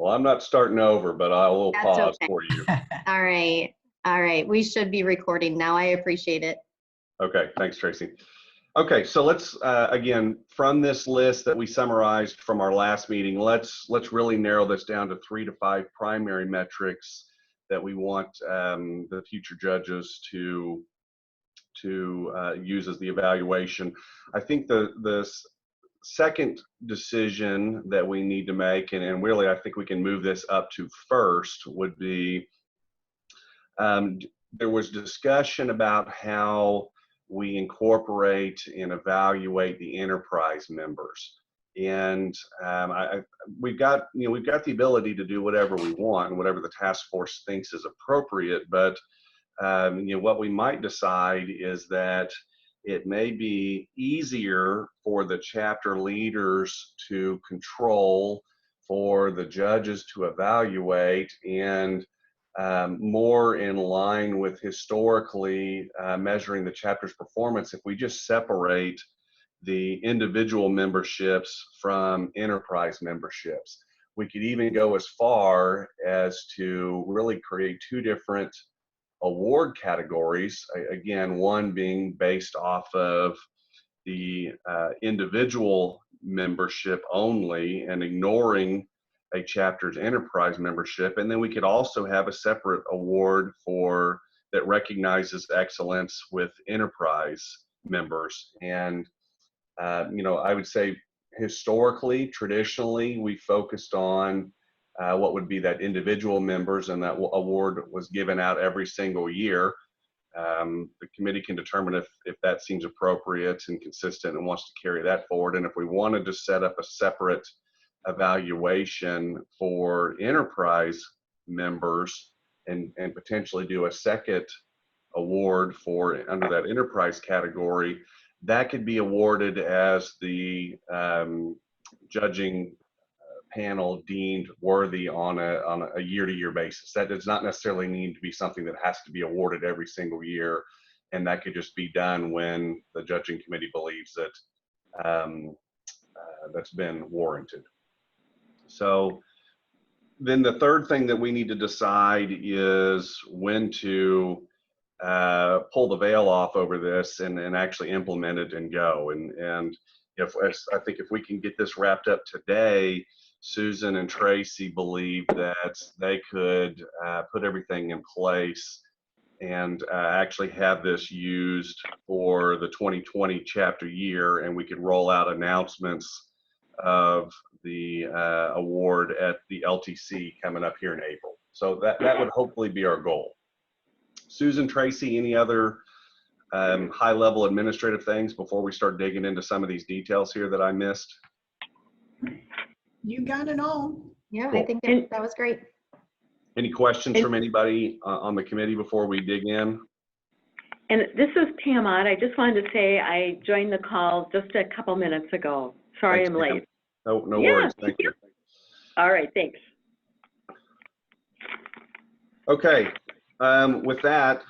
Well, I'm not starting over, but I will That's pause okay. for you. All right. All right. We should be recording now. I appreciate it. Okay, thanks, Tracy. Okay, so let's again, from this list that we summarized from our last meeting, let's really narrow this down to 3 to 5 primary metrics that we want the future judges to use as the evaluation. I think the second decision that we need to make, and really I think we can move this up to first, would be there was discussion about how we incorporate and evaluate the enterprise members. And we've got the ability to do whatever we want and whatever the task force thinks is appropriate. But what we might decide is that it may be easier for the chapter leaders to control, for the judges to evaluate, and more in line with historically measuring the chapter's performance if we just separate the individual memberships from enterprise memberships. We could even go as far as to really create 2 different award categories, again, one being based off of the individual membership only and ignoring a chapter's enterprise membership. And then we could also have a separate award for that recognizes excellence with enterprise members. And I would say historically, traditionally, we focused on what would be that individual members, and that award was given out every single year. The committee can determine if that seems appropriate and consistent and wants to carry that forward. And if we wanted to set up a separate evaluation for enterprise members and potentially do a second award for under that enterprise category, that could be awarded as the judging panel deemed worthy on a year-to-year basis. That does not necessarily need to be something that has to be awarded every single year, and that could just be done when the judging committee believes that that's been warranted. So then the third thing that we need to decide is when to pull the veil off over this and actually implement it and go. And I think if we can get this wrapped up today, Susan and Tracy believe that they could put everything in place and actually have this used for the 2020 chapter year, and we could roll out announcements of the award at the LTC coming up here in April. So that would hopefully be our goal. Susan, Tracy, any other high-level administrative things before we start digging into some of these details here that I missed? You got it all. Yeah, Cool. I think that was great. Any questions from anybody on the committee before we dig in? And this is Pam Ott. I just wanted to say I joined the call just a couple minutes ago. Sorry, Thanks, I'm Pam. late. No Yeah, worries. Thank you. All right, thanks. Okay. With that,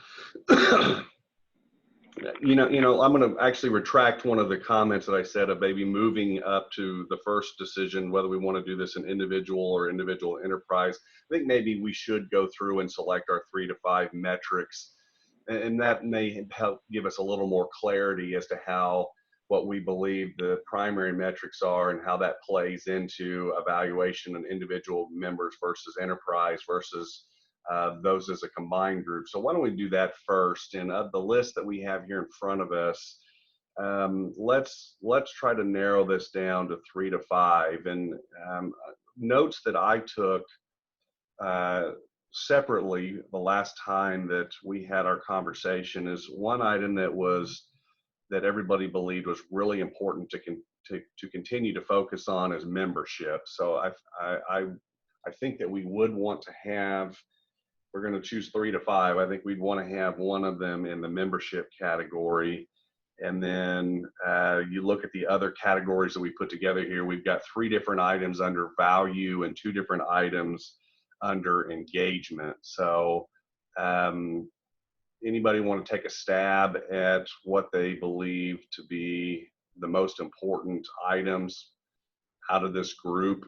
I'm going to actually retract one of the comments that I said of maybe moving up to the first decision, whether we want to do this in individual or individual enterprise. I think maybe we should go through and select our 3 to 5 metrics, and that may help give us a little more clarity as to what we believe the primary metrics are and how that plays into evaluation of individual members versus enterprise versus those as a combined group. So why don't we do that first? And of the list that we have here in front of us, let's try to narrow this down to 3 to 5. And notes that I took separately the last time that we had our conversation is one item that everybody believed was really important to continue to focus on is membership. So I think that we would want to have, we're going to choose 3 to 5. I think we'd want to have one of them in the membership category. And then you look at the other categories that we put together here, we've got 3 different items under value and 2 different items under engagement. So anybody want to take a stab at what they believe to be the most important items out of this group?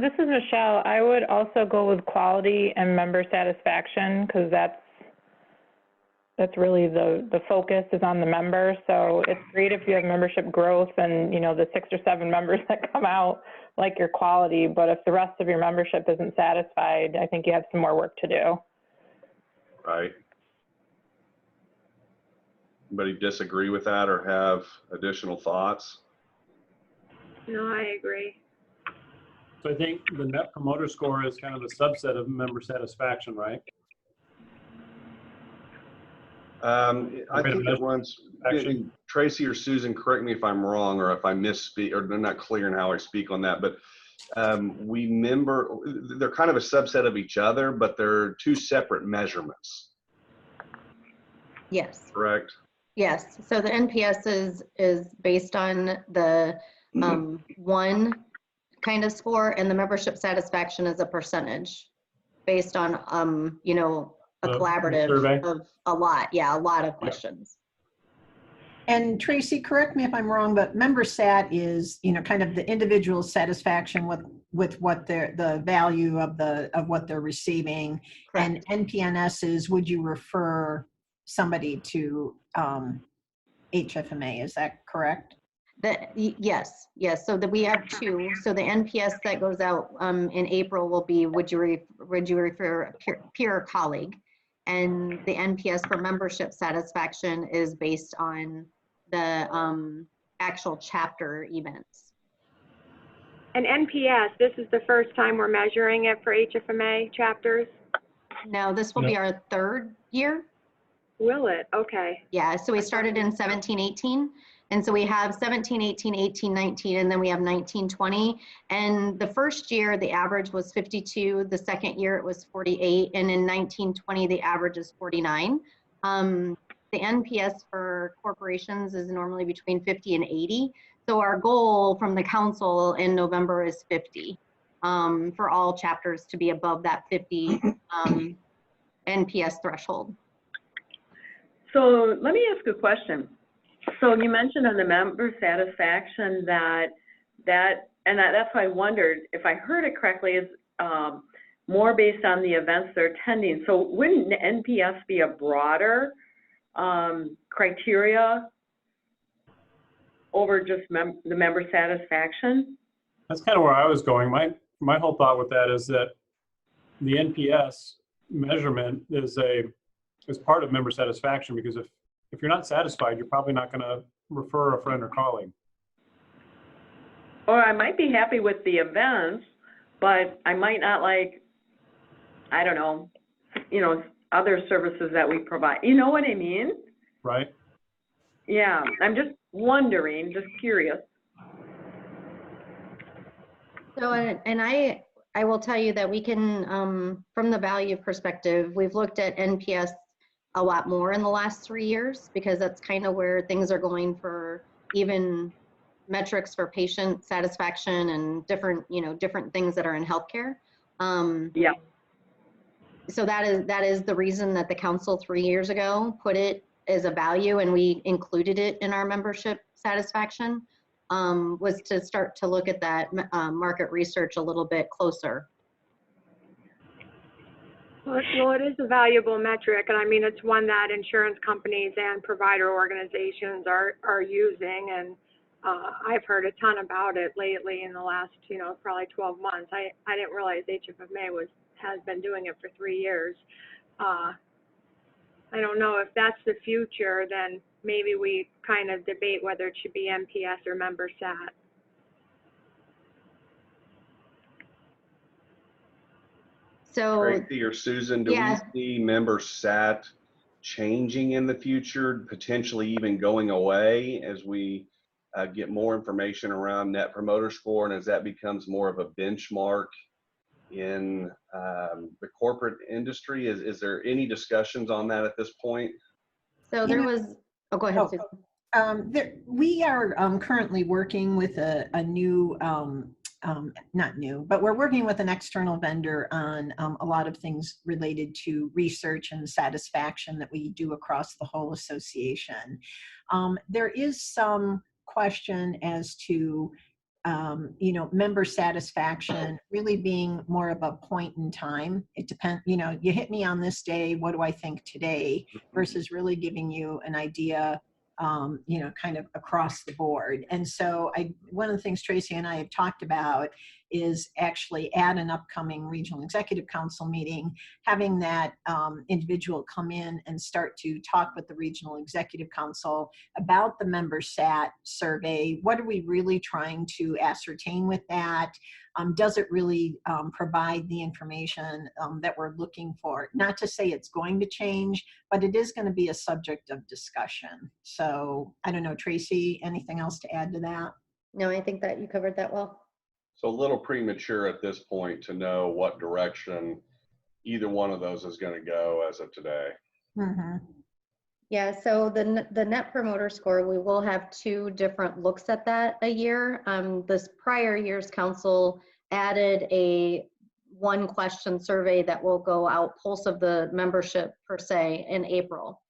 This is Michelle. I would also go with quality and member satisfaction because that's really the focus is on the member. So it's great if you have membership growth and, you know, the 6 or 7 members that come out like your quality, but if the rest of your membership isn't satisfied, I think you have some more work to do. Right. Anybody disagree with that or have additional thoughts? No, I agree. So I think the Net Promoter Score is kind of a subset of member satisfaction, right? I think it runs, Tracy or Susan, correct me if I'm wrong or if I misspeak or they're not clear in how I speak on that, but they're kind of a subset of each other, but they're 2 separate measurements. Yes. Correct? Yes. So the NPS is based on the one kind of score, and the membership satisfaction is a percentage based on, you know, a collaborative of a lot of questions. And Tracy, correct me if I'm wrong, but member sat is, you know, kind of the individual satisfaction with what the value of what they're receiving. Correct. And NPNS is, would you refer somebody to HFMA? Is that correct? Yes. So that we have 2. So the NPS that goes out in April will be, would you refer a peer or colleague? And the NPS for membership satisfaction is based on the actual chapter events. And NPS, this is the first time we're measuring it for HFMA chapters? No, this will be our 3rd year. Will it? Okay. Yeah, so we started in 17-18. And so we have 17-18, 18-19, and then we have 19-20. And the first year, the average was 52. The second year, it was 48. And in 19-20, the average is 49. The NPS for corporations is normally between 50 and 80. So our goal from the council in November is 50 for all chapters to be above that 50 NPS threshold. So let me ask a question. So you mentioned on the member satisfaction that's why I wondered if I heard it correctly is more based on the events they're attending. So wouldn't NPS be a broader criteria over just the member satisfaction? That's kind of where I was going. My whole thought with that is that the NPS measurement is part of member satisfaction, because if you're not satisfied, you're probably not going to refer a friend or colleague. Or I might be happy with the events, but I might not like, I don't know, you know, other services that we provide. You know what I mean? Right. Yeah, I'm just wondering, just curious. So, and I will tell you that we can, from the value perspective, we've looked at NPS a lot more in the last 3 years, because that's kind of where things are going for even metrics for patient satisfaction and different, you know, different things that are in healthcare. Yeah. So that is the reason that the council 3 years ago put it as a value, and we included it in our membership satisfaction, was to start to look at that market research a little bit closer. Well, it is a valuable metric, and I mean, it's one that insurance companies and provider organizations are using, and I've heard a ton about it lately in the last, you know, probably 12 months. I didn't realize HFMA has been doing it for 3 years. I don't know if that's the future, then maybe we kind of debate whether it should be NPS or member sat. So, Tracy or Susan, do we see member sat changing in the future, potentially even going away as we get more information around Net Promoter Score, and as that becomes more of a benchmark in the corporate industry? Is there any discussions on that at this point? So there was, oh, go ahead, Susan. We are currently working with a new, not new, but we're working with an external vendor on a lot of things related to research and satisfaction that we do across the whole association. There is some question as to you know, member satisfaction really being more of a point in time. It depends, you know, you hit me on this day, what do I think today, versus really giving you an idea, you know, kind of across the board. And so one of the things Tracy and I have talked about is actually at an upcoming regional executive council meeting, having that individual come in and start to talk with the regional executive council about the member sat survey. What are we really trying to ascertain with that? Does it really provide the information that we're looking for? Not to say it's going to change, but it is going to be a subject of discussion. So I don't know, Tracy, anything else to add to that? No, I think that you covered that well. So a little premature at this point to know what direction either one of those is going to go as of today. Mm-hmm. Yeah, so the Net Promoter Score, we will have 2 different looks at that a year. This prior year's council added a 1-question survey that will go out, pulse of the membership per se, in April.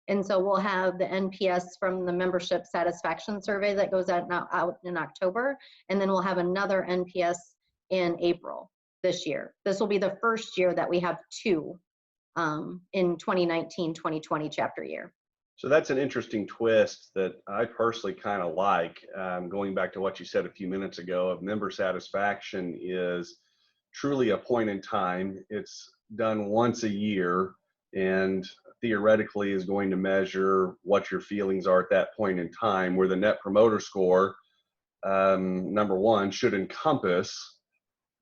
And so we'll have the NPS from the membership satisfaction survey that goes out in October, and then we'll have another NPS in April this year. This will be the first year that we have 2 in 2019-2020 chapter year. So that's an interesting twist that I personally kind of like. Going back to what you said a few minutes ago, of member satisfaction is truly a point in time. It's done once a year, and theoretically is going to measure what your feelings are at that point in time, where the Net Promoter Score, number 1, should encompass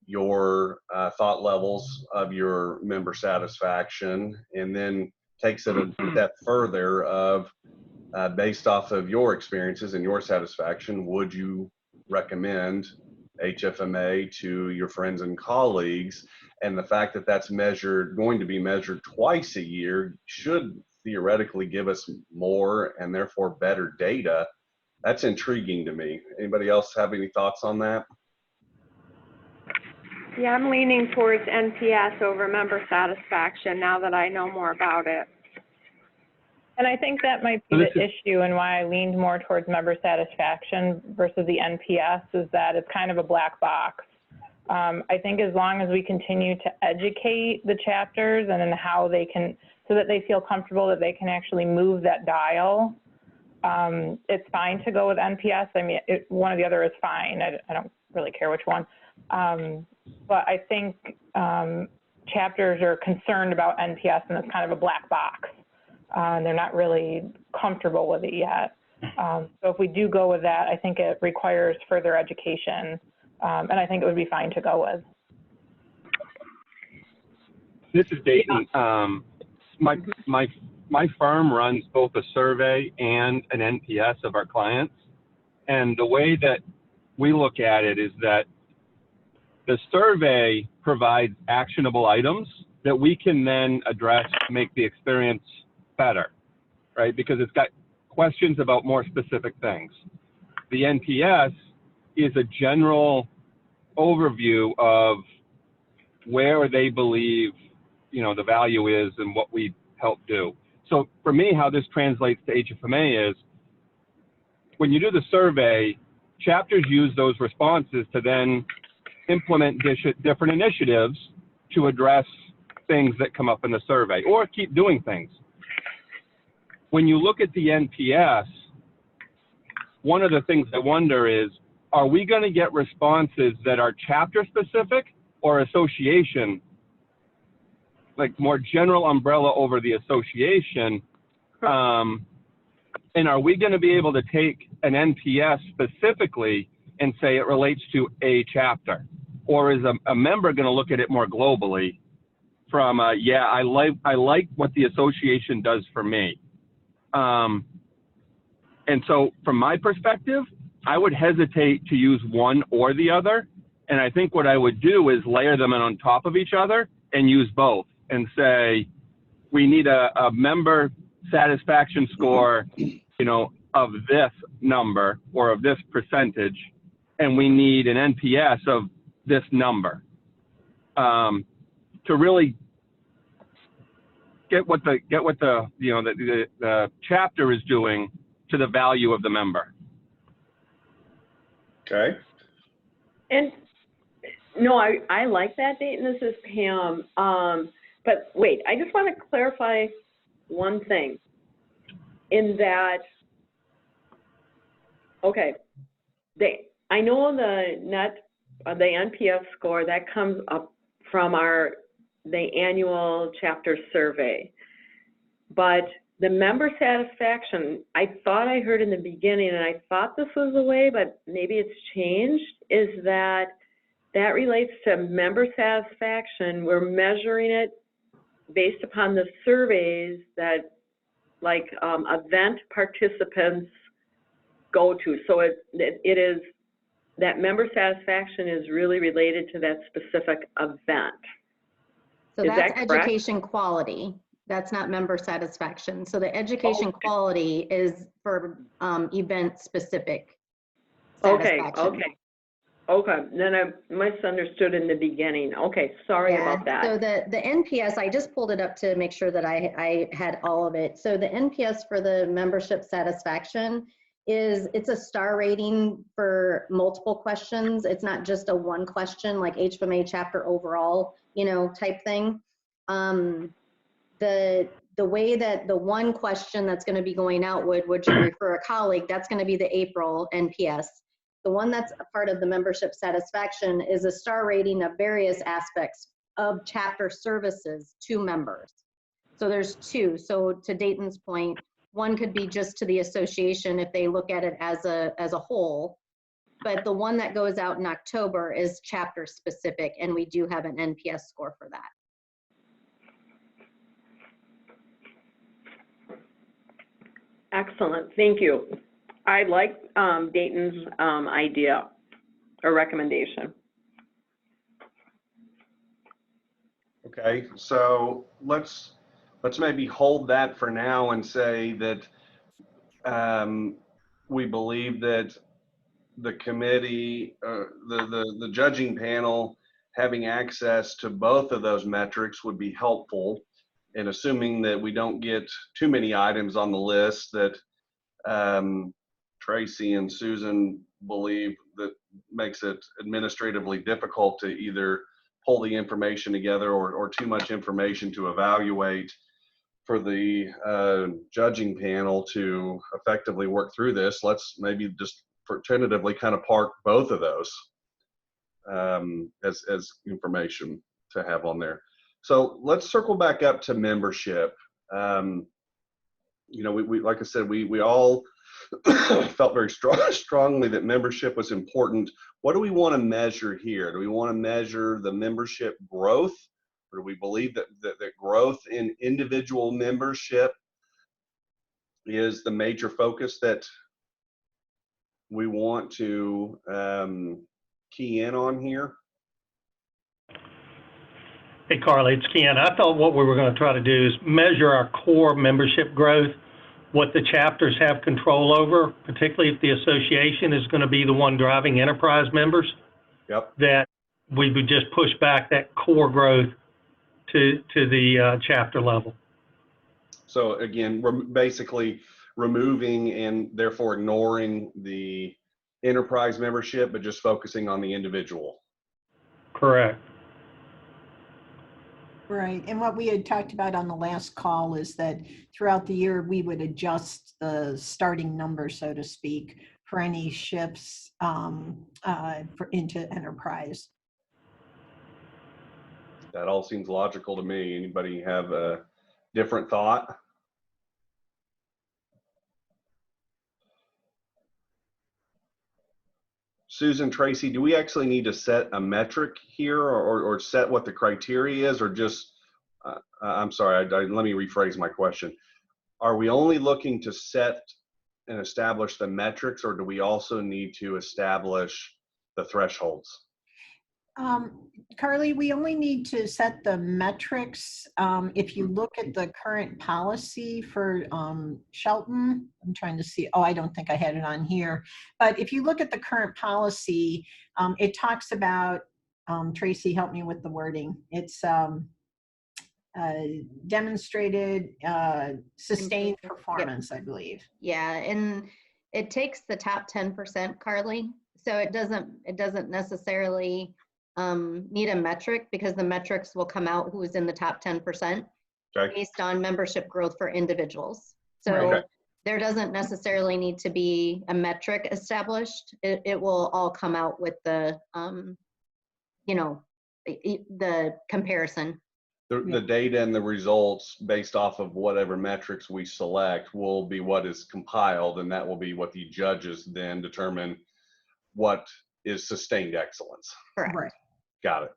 your thought levels of your member satisfaction, and then takes it a step further of based off of your experiences and your satisfaction, would you recommend HFMA to your friends and colleagues? And the fact that that's going to be measured twice a year should theoretically give us more and therefore better data. That's intriguing to me. Anybody else have any thoughts on that? Yeah, I'm leaning towards NPS over member satisfaction now that I know more about it. And I think that might be the issue, and why I leaned more towards member satisfaction versus the NPS, is that it's kind of a black box. I think as long as we continue to educate the chapters and in how they can, so that they feel comfortable that they can actually move that dial, it's fine to go with NPS. I mean, one or the other is fine. I don't really care which one. But I think chapters are concerned about NPS, and it's kind of a black box. They're not really comfortable with it yet. So if we do go with that, I think it requires further education, and I think it would be fine to go with. This is Dayton. My firm runs both a survey and an NPS of our clients, and the way that we look at it is that the survey provides actionable items that we can then address to make the experience better, right? Because it's got questions about more specific things. The NPS is a general overview of where they believe, you know, the value is and what we help do. So for me, how this translates to HFMA is, when you do the survey, chapters use those responses to then implement different initiatives to address things that come up in the survey, or keep doing things. When you look at the NPS, one of the things I wonder is, are we going to get responses that are chapter specific or association, like more general umbrella over the association? And are we going to be able to take an NPS specifically and say it relates to a chapter? Or is a member going to look at it more globally from, yeah, I like what the association does for me? And so from my perspective, I would hesitate to use one or the other. And I think what I would do is layer them in on top of each other and use both, and say, we need a member satisfaction score, you know, of this number or of this percentage, and we need an NPS of this number, to really get what the you know, the chapter is doing to the value of the member. Okay. And no, I like that, Dayton. This is Pam. But wait, I just want to clarify one thing. In that, okay, I know the NPS score that comes up from the annual chapter survey, but the member satisfaction, I thought I heard in the beginning, and I thought this was the way, but maybe it's changed, is that relates to member satisfaction. We're measuring it based upon the surveys that like event participants go to. So it is, that member satisfaction is really related to that specific event. So Is that's that correct? education quality. That's not member satisfaction. So the education quality is for event specific satisfaction. Okay. Then I misunderstood in the beginning. Okay, sorry about that. So the NPS, I just pulled it up to make sure that I had all of it. So the NPS for the membership satisfaction it's a star rating for multiple questions. It's not just a one question like HFMA chapter overall, type thing. The way that the one question that's going to be going out would you refer a colleague, that's going to be the April NPS. The one that's a part of the membership satisfaction is a star rating of various aspects of chapter services to members. So there's two. So to Dayton's point, one could be just to the association if they look at it as a whole, but the one that goes out in October is chapter specific, and we do have an NPS score for that. Excellent, thank you. I like Dayton's idea or recommendation. Okay, so let's maybe hold that for now and say that we believe that the committee, the judging panel, having access to both of those metrics would be helpful. And assuming that we don't get too many items on the list that Tracy and Susan believe that makes it administratively difficult to either pull the information together or too much information to evaluate for the judging panel to effectively work through this, let's maybe just tentatively kind of park both of those as information to have on there. So let's circle back up to membership. We like I said, we all felt very strongly that membership was important. What do we want to measure here? Do we want to measure the membership growth? Or do we believe that growth in individual membership is the major focus that we want to key in on here? Hey, Carly, it's Ken. I thought what we were going to try to do is measure our core membership growth, what the chapters have control over, particularly if the association is going to be the one driving enterprise members. Yep. That we would just push back that core growth to the chapter level. So again, we're basically removing and therefore ignoring the enterprise membership, but just focusing on the individual. Correct. Right, and what we had talked about on the last call is that throughout the year, we would adjust the starting number, so to speak, for any shifts into enterprise. That all seems logical to me. Anybody have a different thought? Susan, Tracy, do we actually need to set a metric here or set what the criteria is, or just, I'm sorry, let me rephrase my question. Are we only looking to set and establish the metrics, or do we also need to establish the thresholds? Carly, we only need to set the metrics. If you look at the current policy for Shelton, I'm trying to see, I don't think I had it on here, but if you look at the current policy, it talks about, Tracy, help me with the wording. It's demonstrated sustained performance, I believe. Yeah, and it takes the top 10%, Carly. So it doesn't necessarily need a metric, because the metrics will come out who is in the top 10% Okay. based on membership growth for individuals. So Okay. there doesn't necessarily need to be a metric established. It will all come out with the, the comparison. The data and the results based off of whatever metrics we select will be what is compiled, and that will be what the judges then determine what is sustained excellence. Correct. Right. Got it.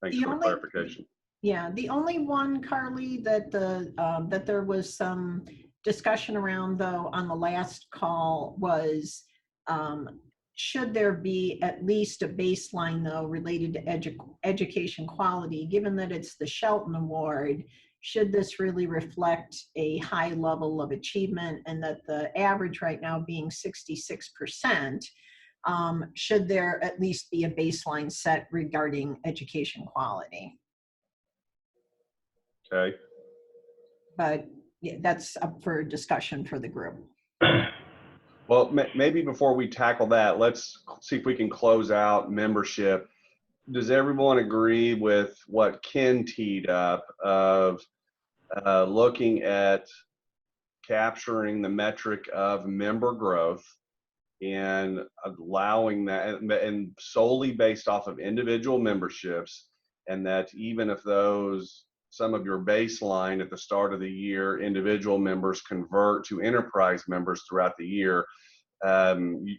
Thanks The for the only- clarification. Yeah, the only one, Carly, that that there was some discussion around, though, on the last call was, should there be at least a baseline, though, related to education quality, given that it's the Shelton Award? Should this really reflect a high level of achievement, and that the average right now being 66%, should there at least be a baseline set regarding education quality? Okay. But yeah, that's up for discussion for the group. Well, maybe before we tackle that, let's see if we can close out membership. Does everyone agree with what Ken teed up of looking at capturing the metric of member growth and allowing that, and solely based off of individual memberships, and that even if some of your baseline at the start of the year, individual members convert to enterprise members throughout the year,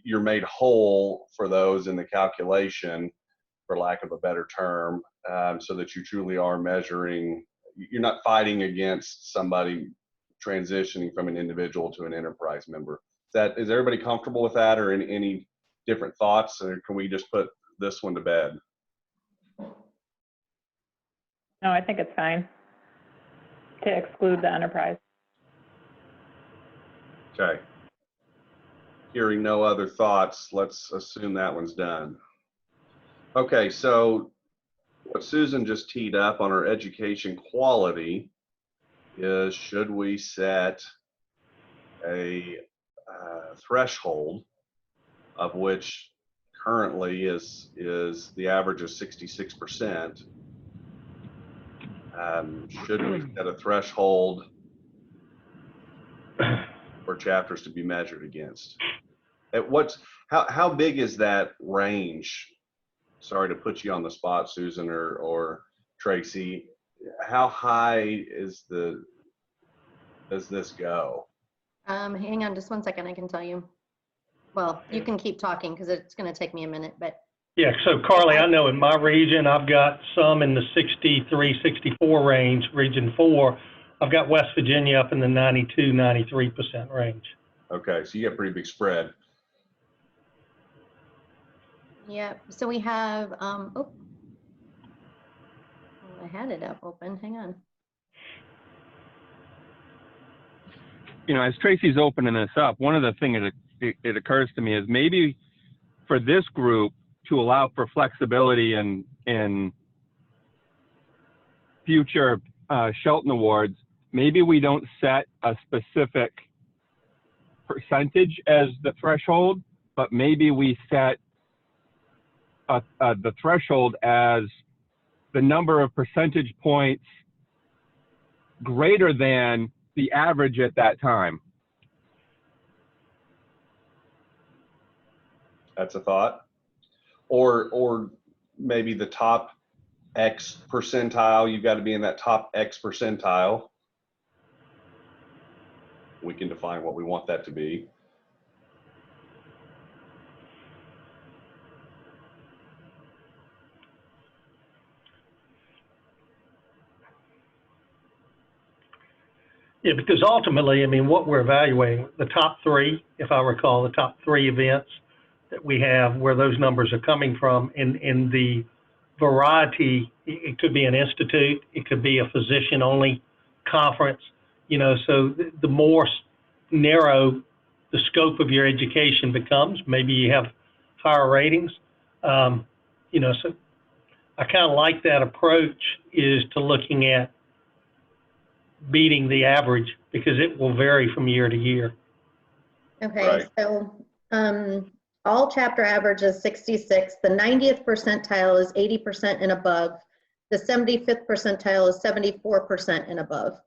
you're made whole for those in the calculation, for lack of a better term, so that you truly are measuring, you're not fighting against somebody transitioning from an individual to an enterprise member. Is everybody comfortable with that, or any different thoughts, or can we just put this one to bed? No, I think it's fine to exclude the enterprise. Okay. Hearing no other thoughts, let's assume that one's done. Okay, so what Susan just teed up on our education quality is, should we set a threshold, of which currently is the average of 66%? Should we set a threshold for chapters to be measured against? How big is that range? Sorry to put you on the spot, Susan or Tracy. How high does this go? Hang on just one second, I can tell you. Well, you can keep talking because it's going to take me a minute, but. Yeah, so Carly, I know in my region, I've got some in the 63, 64 range, region 4. I've got West Virginia up in the 92, 93% range. Okay, so you get a pretty big spread. Yeah, so we have, oh, I had it up open, hang on. You know, as Tracy's opening this up, one of the things that it occurs to me is maybe for this group to allow for flexibility in future Shelton Awards, maybe we don't set a specific percentage as the threshold, but maybe we set the threshold as the number of percentage points greater than the average at that time. That's a thought. Or maybe the top X percentile, you've got to be in that top X percentile. We can define what we want that to be. Yeah, because ultimately, I mean, what we're evaluating, the top 3, if I recall, the top 3 events that we have, where those numbers are coming from, in the variety, it could be an institute, it could be a physician-only conference, you know, so the more narrow the scope of your education becomes, maybe you have higher ratings, you know, so I kind of like that approach, is to looking at beating the average, because it will vary from year to year. Okay, Right. so All chapter average is 66. The 90th percentile is 80% and above. The 75th percentile is 74% and above.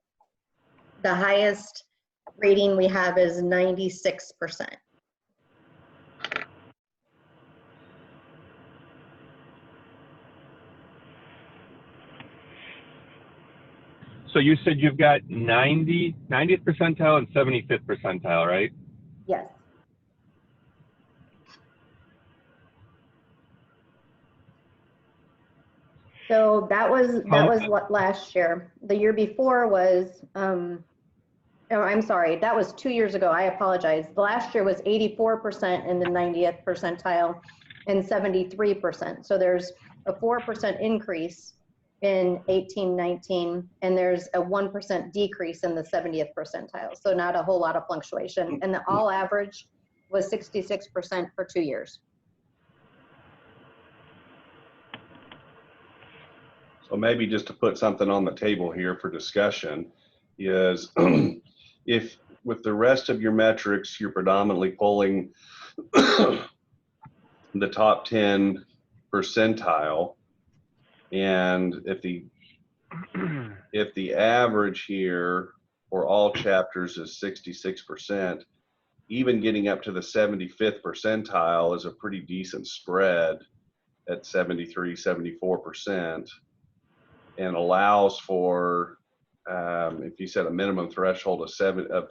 The highest rating we have is 96%. So you said you've got 90th percentile and 75th percentile, right? Yes. So that was what last year. The year before was, oh, I'm sorry, that was 2 years ago. I apologize. Last year was 84% in the 90th percentile and 73%. So there's a 4% increase in 18-19, and there's a 1% decrease in the 70th percentile. So not a whole lot of fluctuation. And the all average was 66% for 2 years. So maybe just to put something on the table here for discussion is if with the rest of your metrics, you're predominantly pulling the top 10 percentile, and if the average here for all chapters is 66%, even getting up to the 75th percentile is a pretty decent spread at 73, 74%, and allows for, if you set a minimum threshold of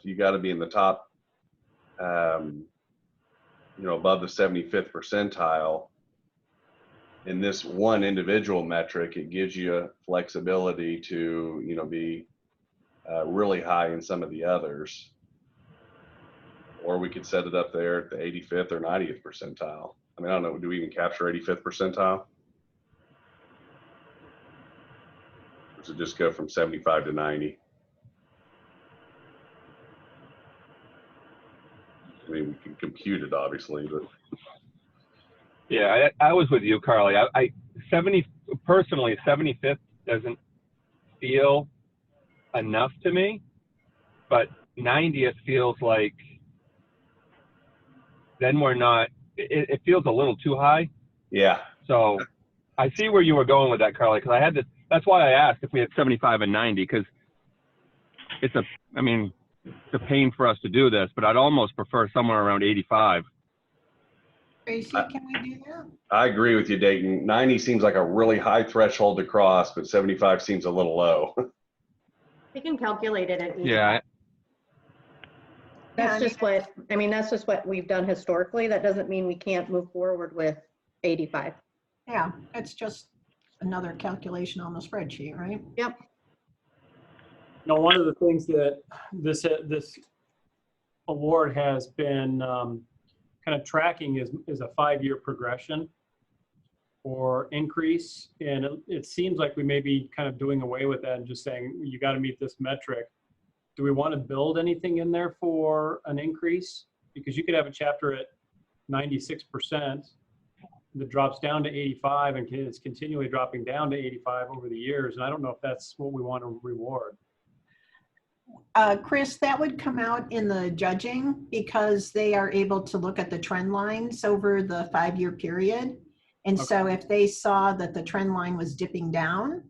you got to be in the top, above the 75th percentile. In this one individual metric, it gives you a flexibility to, be really high in some of the others. Or we could set it up there at the 85th or 90th percentile. I mean, I don't know, do we even capture 85th percentile? Or does it just go from 75 to 90? I mean, we can compute it obviously, but. Yeah, I was with you, Carly. 75th doesn't feel enough to me, but 90th feels like, then we're not, it feels a little too high. Yeah. So I see where you were going with that, Carly, because I had this, that's why I asked if we had 75 and 90, because it's a pain for us to do this, but I'd almost prefer somewhere around 85. Tracy, can we do that? I agree with you, Dayton. 90 seems like a really high threshold to cross, but 75 seems a little low. We can calculate it at 85. Yeah. That's just what we've done historically. That doesn't mean we can't move forward with 85. Yeah, it's just another calculation on the spreadsheet, right? Yep. One of the things that this award has been kind of tracking is a 5-year progression or increase. And it seems like we may be kind of doing away with that and just saying, you got to meet this metric. Do we want to build anything in there for an increase? Because you could have a chapter at 96% that drops down to 85 and it's continually dropping down to 85 over the years. And I don't know if that's what we want to reward. Chris, that would come out in the judging because they are able to look at the trend lines over the 5-year period. And Okay. So if they saw that the trend line was dipping down,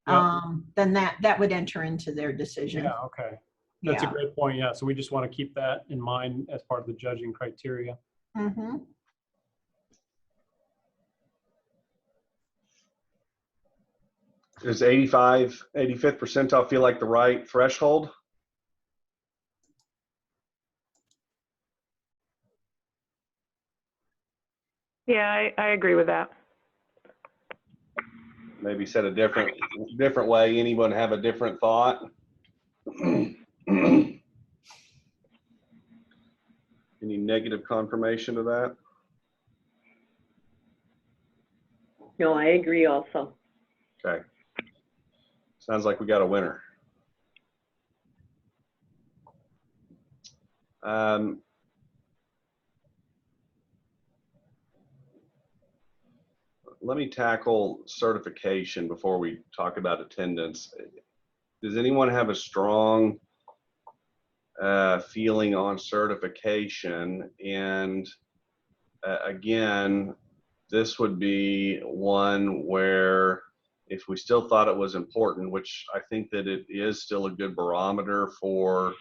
Yep. then that would enter into their decision. Yeah, okay. That's Yeah. a great point. Yeah, so we just want to keep that in mind as part of the judging criteria. Mm-hmm. Does 85th percentile feel like the right threshold? Yeah, I agree with that. Maybe said a different way. Anyone have a different thought? Any negative confirmation of that? No, I agree also. Okay. Sounds like we got a winner. Let me tackle certification before we talk about attendance. Does anyone have a strong feeling on certification? And again, this would be one where if we still thought it was important, which I think that it is still a good barometer for,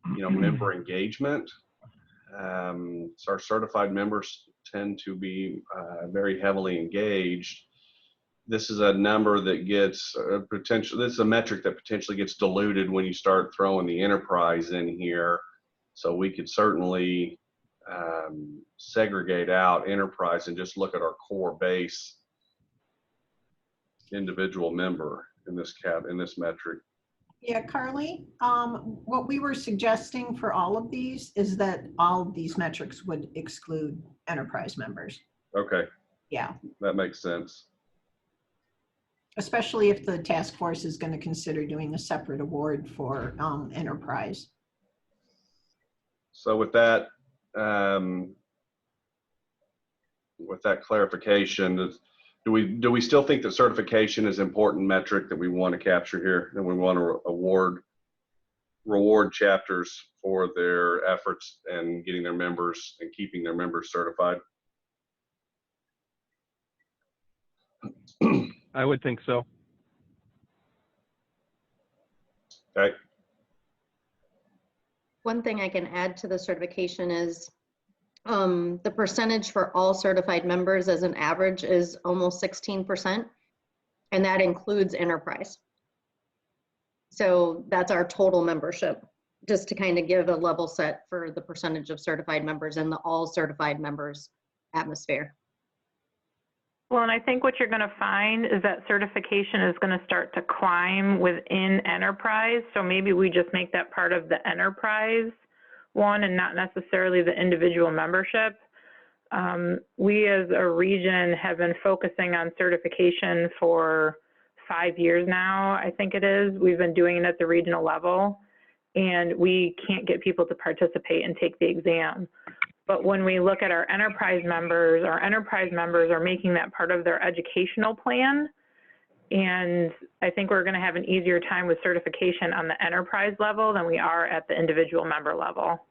member engagement. So our certified members tend to be very heavily engaged. This is a number that gets this is a metric that potentially gets diluted when you start throwing the enterprise in here. So we could certainly segregate out enterprise and just look at our core base individual member in this metric. Yeah, Carly, what we were suggesting for all of these is that all of these metrics would exclude enterprise members. Okay. Yeah. That makes sense. Especially if the task force is going to consider doing a separate award for enterprise. So with that clarification, do we still think that certification is an important metric that we want to capture here, and we want to reward chapters for their efforts and getting their members and keeping their members certified? I would think so. Okay. One thing I can add to the certification is the percentage for all certified members as an average is almost 16%, and that includes enterprise. So that's our total membership, just to kind of give a level set for the percentage of certified members in the all certified members atmosphere. Well, and I think what you're going to find is that certification is going to start to climb within enterprise. So maybe we just make that part of the enterprise one and not necessarily the individual membership. We as a region have been focusing on certification for 5 years now, I think it is. We've been doing it at the regional level, and we can't get people to participate and take the exam. But when we look at our enterprise members are making that part of their educational plan. And I think we're going to have an easier time with certification on the enterprise level than we are at the individual member level.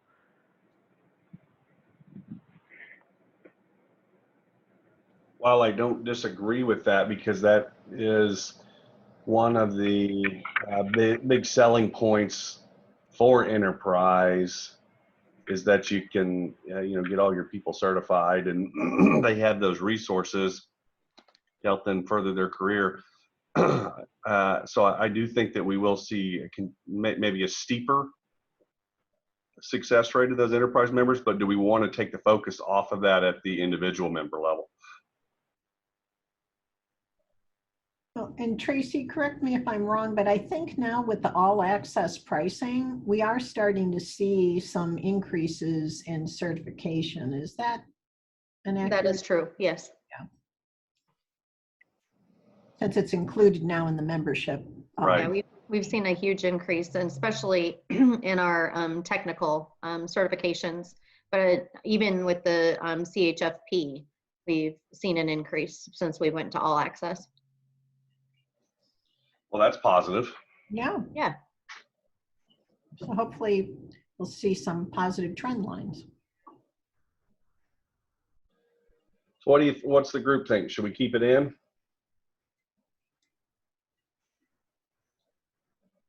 While I don't disagree with that, because that is one of the big selling points for enterprise, is that you can get all your people certified, and they have those resources to help them further their career. So I do think that we will see maybe a steeper success rate of those enterprise members, but do we want to take the focus off of that at the individual member level? Well, and Tracy, correct me if I'm wrong, but I think now with the all access pricing, we are starting to see some increases in certification. Is that an accurate? That is true, yes. Yeah. Since it's included now in the membership. Right. Yeah, we've seen a huge increase, and especially in our technical certifications, but even with the CHFP, we've seen an increase since we went to all access. Well, that's positive. Yeah. Yeah. So hopefully we'll see some positive trend lines. So what's the group think? Should we keep it in?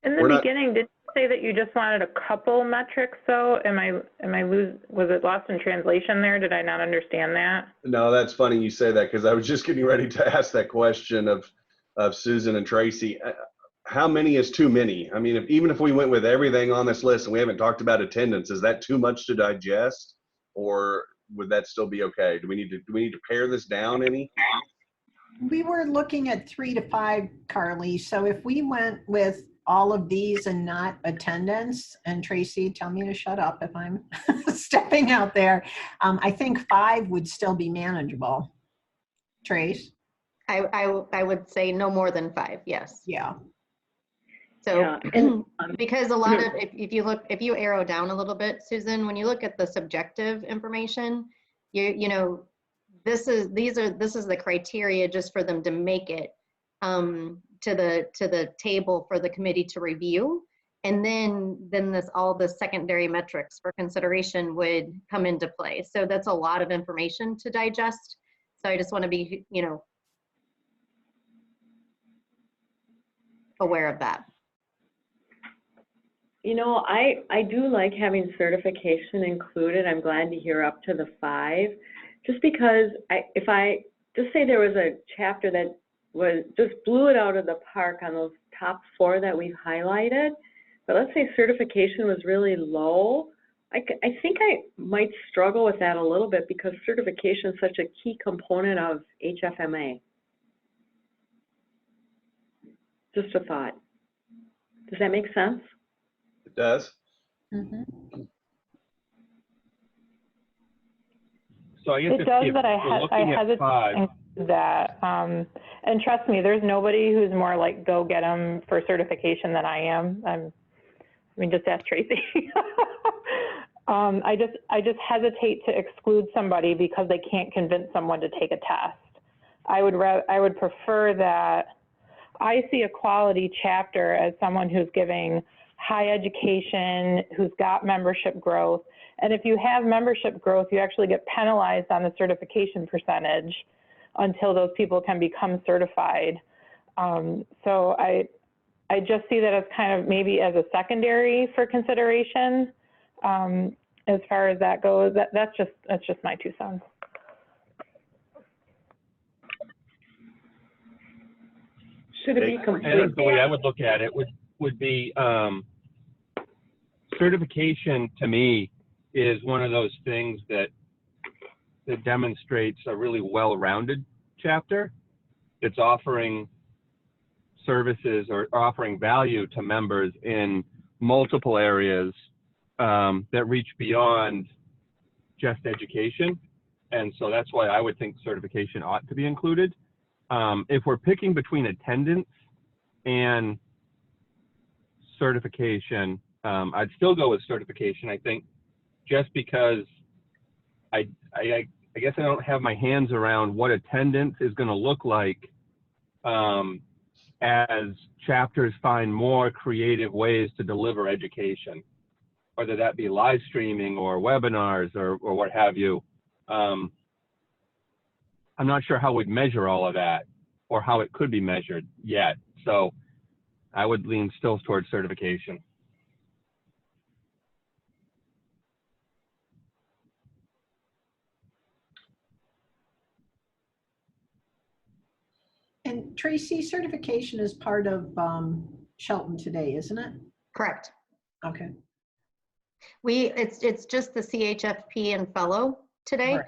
In the beginning, did you say that you just wanted a couple metrics though? Was it lost in translation there? Did I not understand that? No, that's funny you say that, because I was just getting ready to ask that question of Susan and Tracy. How many is too many? I mean, even if we went with everything on this list and we haven't talked about attendance, is that too much to digest, or would that still be okay? Do we need to pare this down any? We were looking at 3 to 5, Carly. So if we went with all of these and not attendance, and Tracy, tell me to shut up if I'm stepping out there, I think 5 would still be manageable. Trace? I would say no more than 5, yes. Yeah. So, Yeah, and, because a lot of, if you arrow down a little bit, Susan, when you look at the subjective information, this is the criteria just for them to make it to the table for the committee to review. And then all the secondary metrics for consideration would come into play. So that's a lot of information to digest. So I just want to be, aware of that. I do like having certification included. I'm glad to hear up to the 5, just because if I just say there was a chapter that just blew it out of the park on those top 4 that we've highlighted, but let's say certification was really low, I think I might struggle with that a little bit because certification is such a key component of HFMA. Just a thought. Does that make sense? It does. Mhm. So I guess It does, if but I we're looking at 5, hesitate that, and trust me, there's nobody who's more like go get them for certification than I am. Just ask Tracy. I just hesitate to exclude somebody because they can't convince someone to take a test. I would prefer that. I see a quality chapter as someone who's giving high education, who's got membership growth. And if you have membership growth, you actually get penalized on the certification percentage until those people can become certified. So I just see that as kind of maybe as a secondary for consideration. As far as that goes, that's just my 2 cents. Should it be I complete? think the way I would look at it would be certification to me is one of those things that demonstrates a really well-rounded chapter. It's offering services or offering value to members in multiple areas that reach beyond just education. And so that's why I would think certification ought to be included. If we're picking between attendance and certification, I'd still go with certification, I think, just because I guess I don't have my hands around what attendance is going to look like as chapters find more creative ways to deliver education, whether that be live streaming or webinars or what have you. I'm not sure how we'd measure all of that or how it could be measured yet. So I would lean still towards certification. And Tracy, certification is part of Shelton today, isn't it? Correct. Okay. It's just the CHFP and fellow today. Right.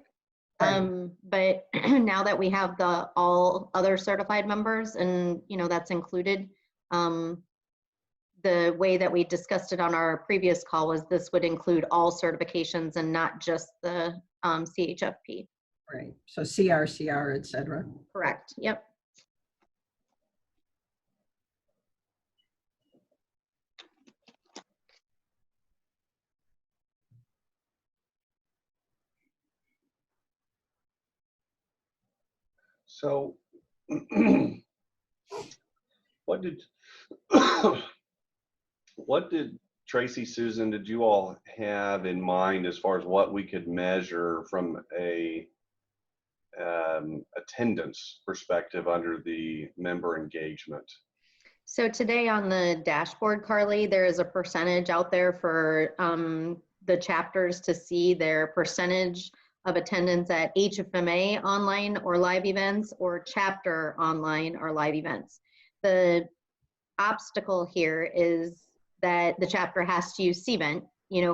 Right. But now that we have the all other certified members and that's included, the way that we discussed it on our previous call was this would include all certifications and not just the CHFP. Right. So CR, et cetera. Correct. Yep. So what did Tracy, Susan, did you all have in mind as far as what we could measure from a attendance perspective under the member engagement? So today on the dashboard, Carly, there is a percentage out there for the chapters to see their percentage of attendance at HFMA online or live events or chapter online or live events. The obstacle here is that the chapter has to use CVent,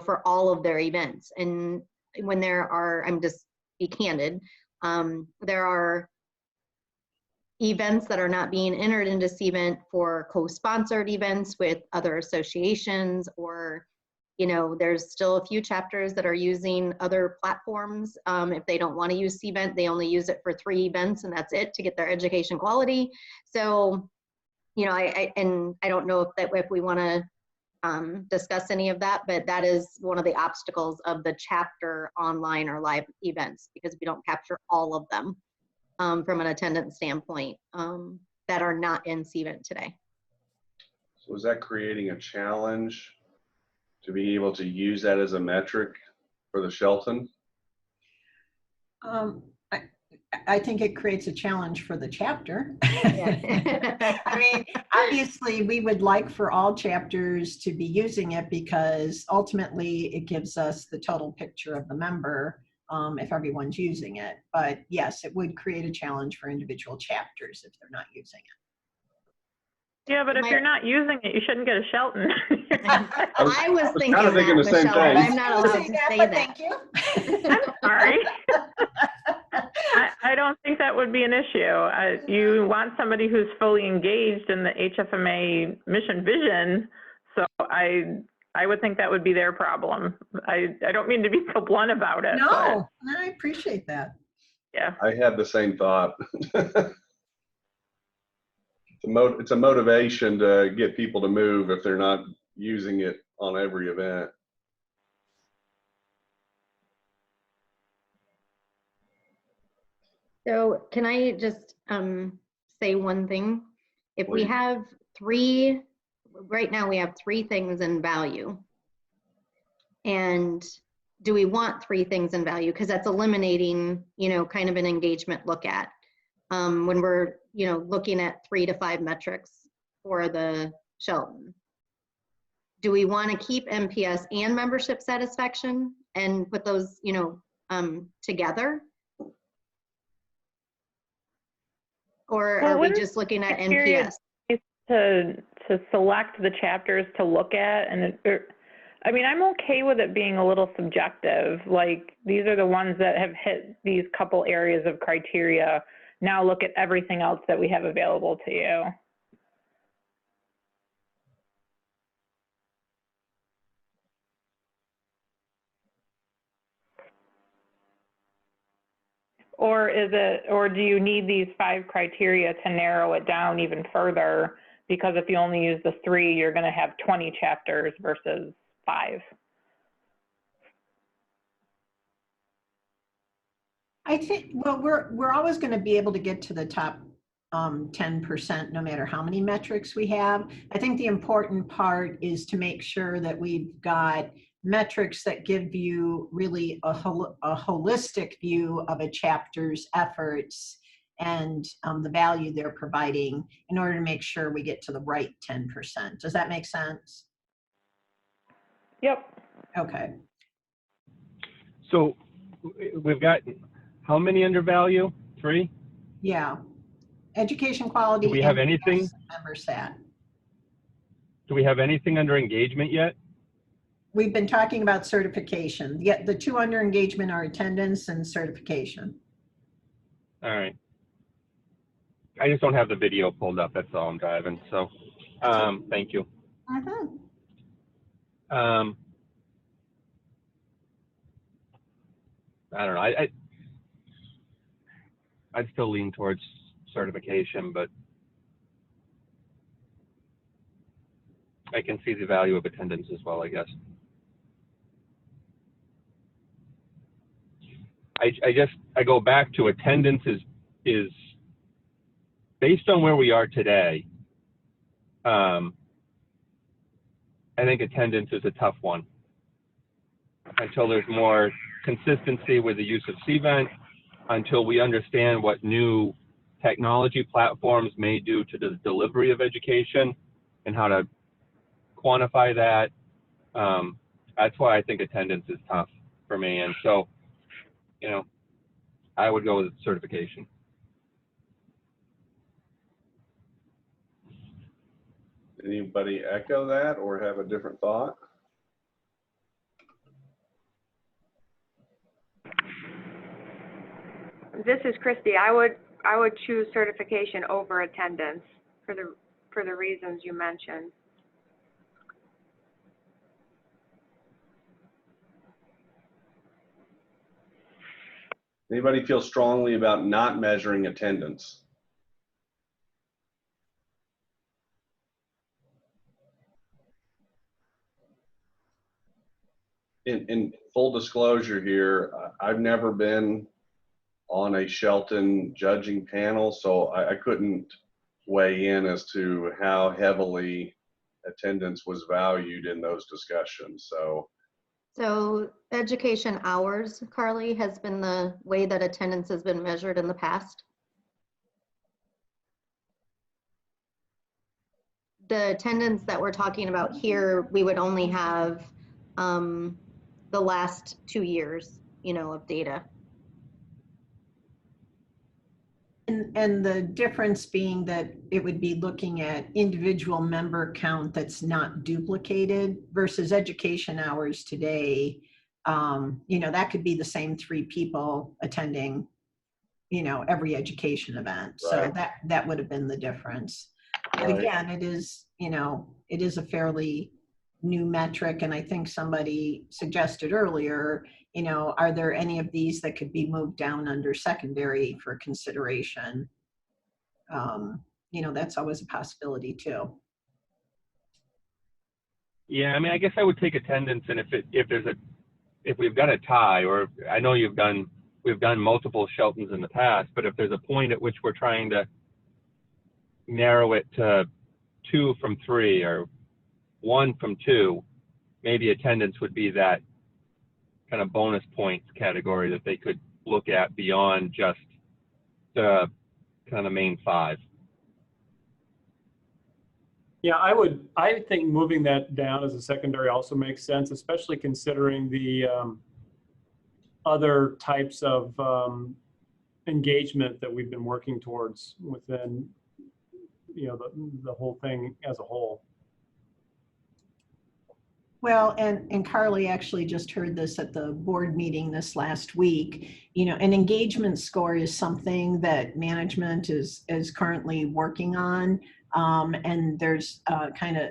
for all of their events. And when there are, I'm just be candid, there are events that are not being entered into CVent for co-sponsored events with other associations, or there's still a few chapters that are using other platforms. If they don't want to use CVent, they only use it for 3 events and that's it to get their education quality. So, I don't know if we want to discuss any of that, but that is one of the obstacles of the chapter online or live events, because we don't capture all of them from an attendance standpoint that are not in CVent today. was that creating a challenge to be able to use that as a metric for the Shelton? I think it creates a challenge for the chapter. Yeah. I mean, obviously, we would like for all chapters to be using it because ultimately it gives us the total picture of the member if everyone's using it. But yes, it would create a challenge for individual chapters if they're not using it. Yeah, but if you're not using it, you shouldn't get a Shelton. I was thinking kind of thinking that, the same Michelle, thing. but I'm not allowed to say that. Thank you. I'm sorry. I don't think that would be an issue. You want somebody who's fully engaged in the HFMA mission vision, so I would think that would be their problem. I don't mean to be so blunt about it. No, I appreciate that. Yeah. I had the same thought. It's a motivation to get people to move if they're not using it on every event. So can I just say one thing? If we Please. have right now we have 3 things in value. And do we want 3 things in value? Because that's eliminating, kind of an engagement look at when we're, looking at 3 to 5 metrics for the Shelton. Do we want to keep MPS and membership satisfaction and put those, together? Or are we just looking at NPS? To select the chapters to look at, and I mean, I'm okay with it being a little subjective. Like, these are the ones that have hit these couple areas of criteria. Now look at everything else that we have available to you. Or do you need these 5 criteria to narrow it down even further? Because if you only use the 3, you're going to have 20 chapters versus 5. I think, well, we're always going to be able to get to the top 10% no matter how many metrics we have. I think the important part is to make sure that we've got metrics that give you really a holistic view of a chapter's efforts and the value they're providing in order to make sure we get to the right 10%. Does that make sense? Yep. Okay. So we've got how many under value? 3? Yeah. Education quality. Do we have anything? Member sat. Do we have anything under engagement yet? We've been talking about certification. Yet the 2 under engagement are attendance and certification. All right. I just don't have the video pulled up. That's all I'm driving. So, thank you. I don't know. I'd still lean towards certification, but I can see the value of attendance as well, I guess. I go back to attendance is based on where we are today. I think attendance is a tough one until there's more consistency with the use of CVent, until we understand what new technology platforms may do to the delivery of education and how to quantify that. That's why I think attendance is tough for me. And so, I would go with certification. Anybody echo that or have a different thought? This is Christy. I would choose certification over attendance for the reasons you mentioned. Anybody feel strongly about not measuring attendance? In full disclosure here, I've never been on a Shelton judging panel, so I couldn't weigh in as to how heavily attendance was valued in those discussions. So education hours, Carly, has been the way that attendance has been measured in the past. The attendance that we're talking about here, we would only have the last 2 years, of data. And the difference being that it would be looking at individual member count that's not duplicated versus education hours today. That could be the same 3 people attending, every education event. Right. So that would have been the difference. But Right. again, it is a fairly new metric. And I think somebody suggested earlier, are there any of these that could be moved down under secondary for consideration? That's always a possibility too. Yeah, I mean, I guess I would take attendance, and if we've got a tie, or I know we've done multiple Sheltons in the past, but if there's a point at which we're trying to narrow it to 2 from 3 or 1 from 2, maybe attendance would be that kind of bonus points category that they could look at beyond just the kind of main 5. Yeah, I think moving that down as a secondary also makes sense, especially considering the other types of engagement that we've been working towards within, the whole thing as a whole. Well, and Carly actually just heard this at the board meeting this last week. An engagement score is something that management is currently working on. And there's kind of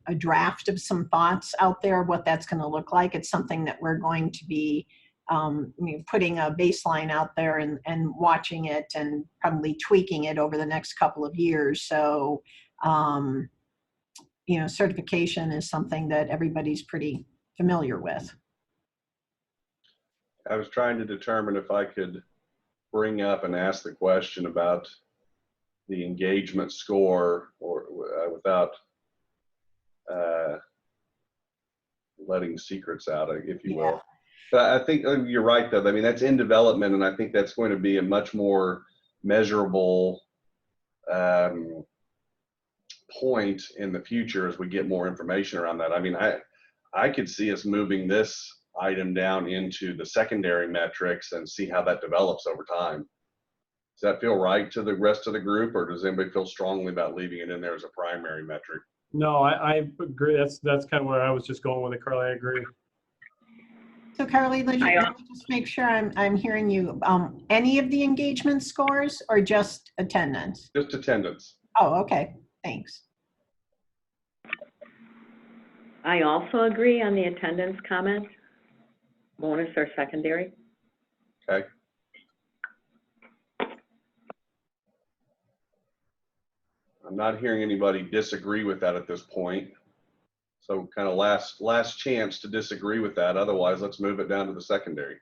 a draft of some thoughts out there of what that's going to look like. It's something that we're going to be putting a baseline out there and watching it and probably tweaking it over the next couple of years. So, certification is something that everybody's pretty familiar with. I was trying to determine if I could bring up and ask the question about the engagement score or without letting secrets out, if you will. But I think you're right, though. I mean, that's in development, and I think that's going to be a much more measurable point in the future as we get more information around that. I mean, I could see us moving this item down into the secondary metrics and see how that develops over time. Does that feel right to the rest of the group, or does anybody feel strongly about leaving it in there as a primary metric? No, I agree. That's kind of where I was just going with it, Carly. I agree. So Carly, let me just make sure I'm hearing you. Any of the engagement scores or just attendance? Just attendance. Oh, okay. Thanks. I also agree on the attendance comment, bonus or secondary. Okay. I'm not hearing anybody disagree with that at this point. So kind of last chance to disagree with that. Otherwise, let's move it down to the secondary.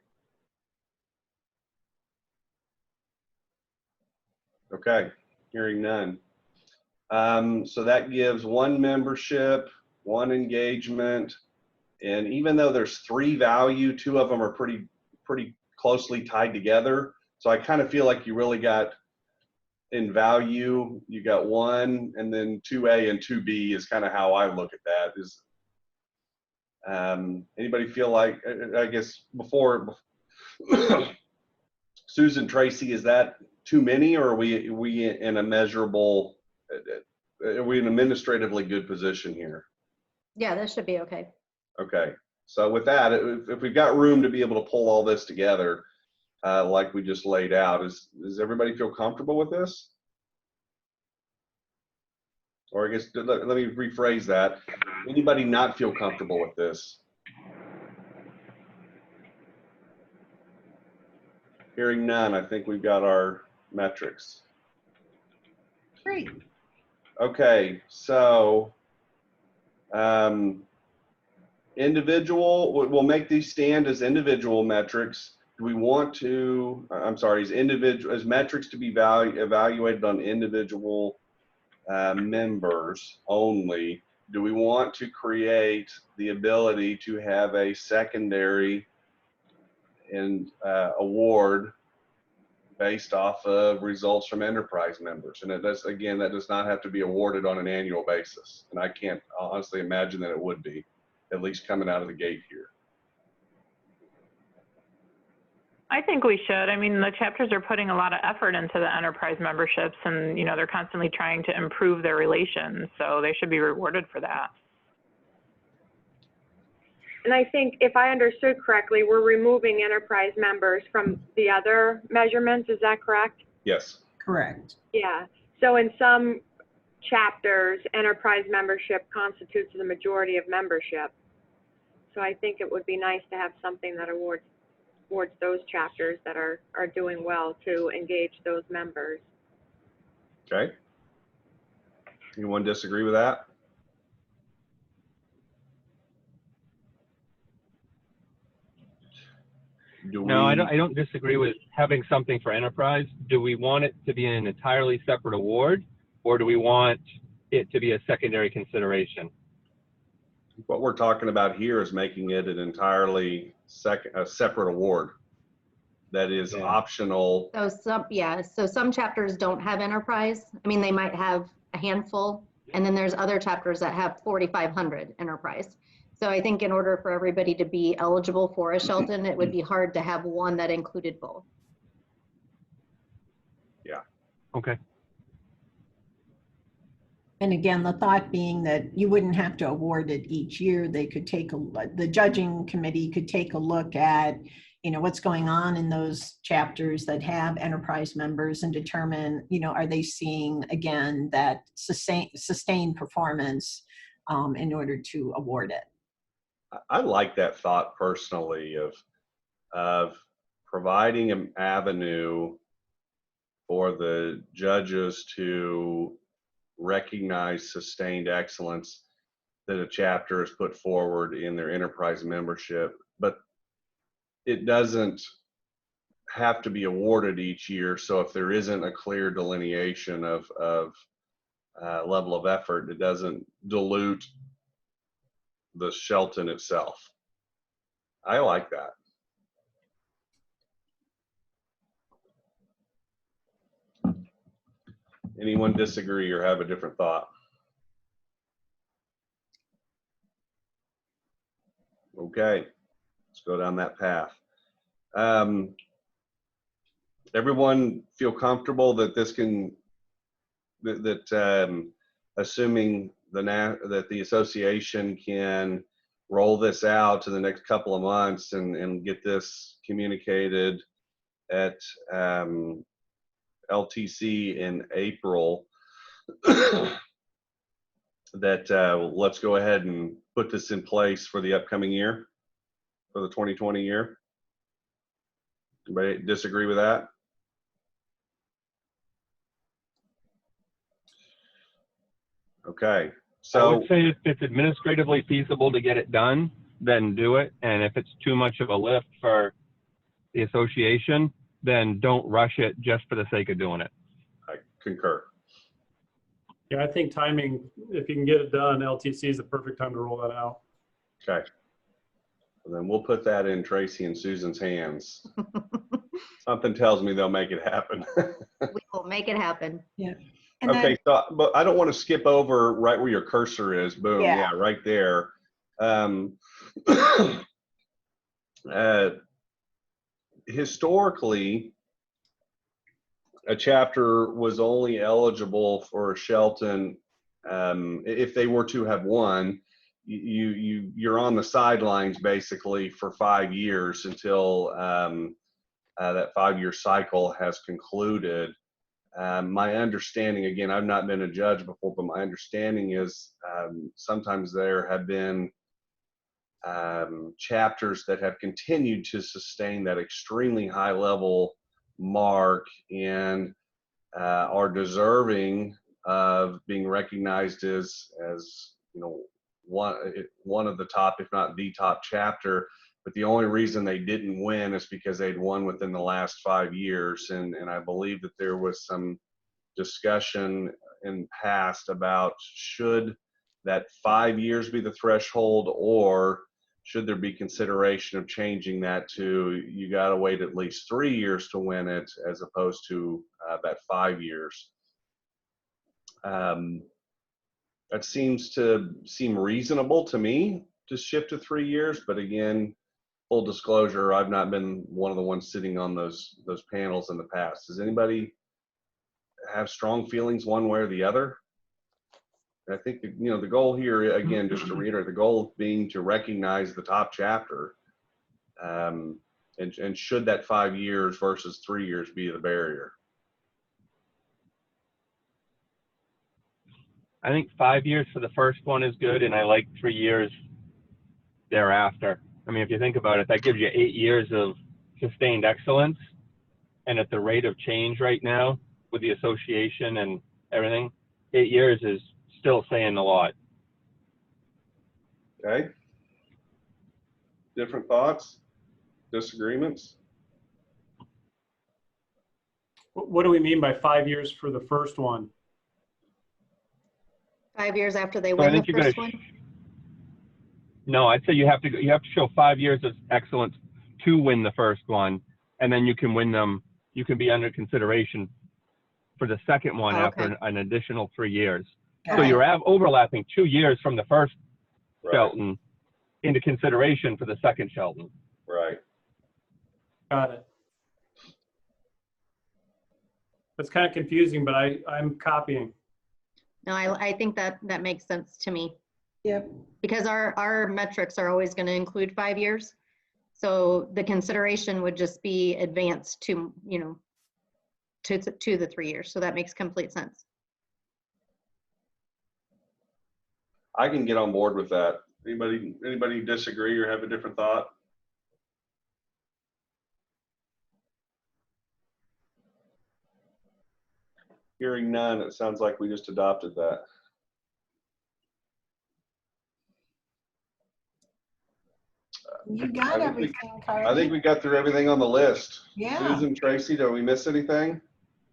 Okay, hearing none. So that gives 1 membership, 1 engagement, and even though there's 3 value, 2 of them are pretty closely tied together. So I kind of feel like you really got in value, you got 1, and then 2A and 2B is kind of how I look at that. Is anybody feel like, I guess before Susan, Tracy, is that too many, or are we in a measurable? Are we in an administratively good position here? Yeah, that should be okay. Okay, so with that, if we've got room to be able to pull all this together, like we just laid out, does everybody feel comfortable with this? Or I guess, let me rephrase that. Anybody not feel comfortable with this? Hearing none, I think we've got our metrics. Great. Okay, so individual, we'll make these stand as individual metrics. Do we want to, as metrics to be evaluated on individual members only? do we want to create the ability to have a secondary and award based off of results from enterprise members? And it does, again, that does not have to be awarded on an annual basis. And I can't honestly imagine that it would be, at least coming out of the gate here. I think we should. I mean, the chapters are putting a lot of effort into the enterprise memberships, and, you know, they're constantly trying to improve their relations, so they should be rewarded for that. And I think if I understood correctly, we're removing enterprise members from the other measurements, is that correct? Yes. Correct. Yeah, so in some chapters, enterprise membership constitutes the majority of membership. So I think it would be nice to have something that awards those chapters that are doing well to engage those members. Okay. Anyone disagree with that? No, I don't disagree with having something for enterprise. Do we want it to be an entirely separate award, or do we want it to be a secondary consideration? What we're talking about here is making it an entirely separate award that is optional. So some chapters don't have enterprise. I mean, they might have a handful, and then there's other chapters that have 4,500 enterprise. So I think in order for everybody to be eligible for a Shelton, it would be hard to have one that included both. Yeah. Okay. And again, the thought being that you wouldn't have to award it each year. They could the judging committee could take a look at, you know, what's going on in those chapters that have enterprise members and determine, you know, are they seeing, again, that sustained performance in order to award it. I like that thought personally of providing an avenue for the judges to recognize sustained excellence that a chapter has put forward in their enterprise membership, but it doesn't have to be awarded each year. So if there isn't a clear delineation of level of effort, it doesn't dilute the Shelton itself. I like that. Anyone disagree or have a different thought? Okay, let's go down that path. Everyone feel comfortable that this can, assuming that the association can roll this out to the next couple of months and get this communicated at LTC in April, that let's go ahead and put this in place for the upcoming year, for the 2020 year. Anybody disagree with that? Okay, so I would say if it's administratively feasible to get it done, then do it. And if it's too much of a lift for the association, then don't rush it just for the sake of doing it. I concur. Yeah, I think timing, if you can get it done, LTC is the perfect time to roll that out. Okay. And then we'll put that in Tracy and Susan's hands. Something tells me they'll make it happen. We will make it happen. Yeah. And Okay, so, but I don't want to skip over right where your cursor is. Boom, yeah, right there. Historically, a chapter was only eligible for a Shelton if they were to have won. You're on the sidelines basically for 5 years until that 5-year cycle has concluded. My understanding, again, I've not been a judge before, but my understanding is sometimes there have been chapters that have continued to sustain that extremely high level mark and are deserving of being recognized as you know, one of the top, if not the top chapter. But the only reason they didn't win is because they'd won within the last 5 years. And I believe that there was some discussion in past about should that 5 years be the threshold, or should there be consideration of changing that to you got to wait at least 3 years to win it, as opposed to that 5 years? That seem reasonable to me to shift to 3 years, but again, full disclosure, I've not been one of the ones sitting on those panels in the past. Does anybody have strong feelings one way or the other? I think the goal here, again, just to reiterate, the goal being to recognize the top chapter, and should that 5 years versus 3 years be the barrier? I think 5 years for the first one is good, and I like 3 years thereafter. I mean, if you think about it, that gives you 8 years of sustained excellence, and at the rate of change right now with the association and everything, 8 years is still saying a lot. Okay. Different thoughts? Disagreements? What do we mean by 5 years for the first one? 5 years after they So I win think the you're first gonna, one? no, I'd say you have to show 5 years of excellence to win the first one, and then you can win them. You can be under consideration for the second one after an additional 3 years. So Okay. you're overlapping 2 years from the first Right. Shelton into consideration for the second Shelton. Right. Got it. That's kind of confusing, but I'm copying. No, I think that makes sense to me, Yep. because our metrics are always going to include 5 years. So the consideration would just be advanced to, to the 3 years. So that makes complete sense. I can get on board with that. Anybody disagree or have a different thought? Hearing none, it sounds like we just adopted that. You got everything, Carly. I think we got through everything on the list. Yeah. Susan, Tracy, did we miss anything?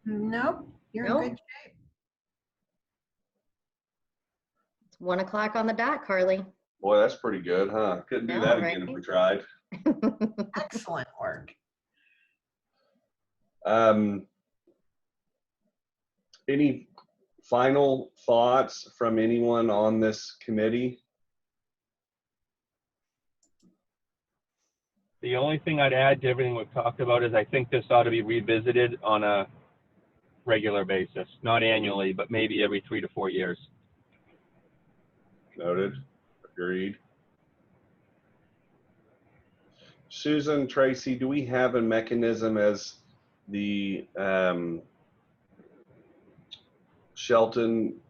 Nope, you're Nope. in good shape. It's 1 o'clock on the dot, Carly. Boy, that's pretty good, huh? Couldn't do Yeah, that right? again if we tried. Excellent work. Any final thoughts from anyone on this committee? The only thing I'd add to everything we've talked about is I think this ought to be revisited on a regular basis, not annually, but maybe every 3 to 4 years. Noted. Agreed. Susan, Tracy, do we have a mechanism as the Shelton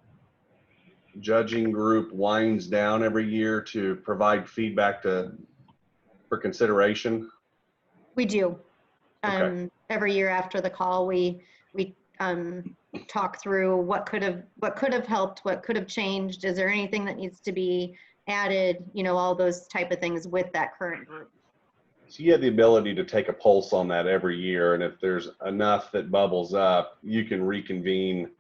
judging group winds down every year to provide feedback for consideration? We do. Okay. Every year after the call, we talk through what could have helped, what could have changed. Is there anything that needs to be added? All those type of things with that current group. So you have the ability to take a pulse on that every year, and if there's enough that bubbles up, you can reconvene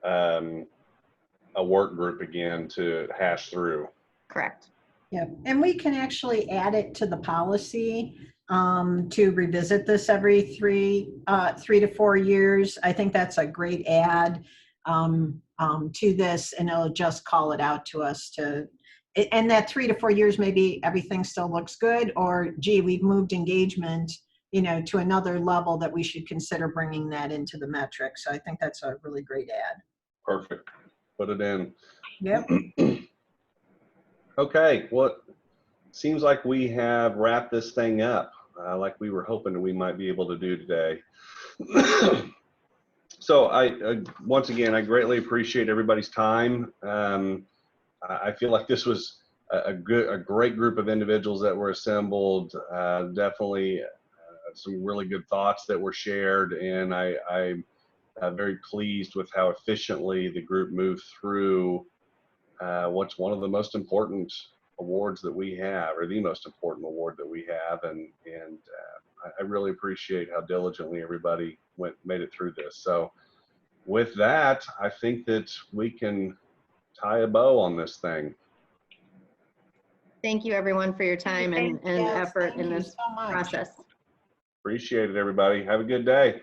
a work group again to hash through. Correct. Yep, and we can actually add it to the policy to revisit this every 3 to 4 years. I think that's a great add to this, and it'll just call it out to us and that 3 to 4 years, maybe everything still looks good, or gee, we've moved engagement, to another level that we should consider bringing that into the metric. So I think that's a really great add. Perfect. Put it in. Yep. Okay, well, it seems like we have wrapped this thing up like we were hoping we might be able to do today. So once again, I greatly appreciate everybody's time. I feel like this was a great group of individuals that were assembled. Definitely some really good thoughts that were shared, and I'm very pleased with how efficiently the group moved through what's one of the most important awards that we have, or the most important award that we have, and I really appreciate how diligently everybody made it through this. So with that, I think that we can tie a bow on this thing. Thank you, everyone, for your time and Yes, effort thank in you this so much. process. Appreciate it, everybody. Have a good day.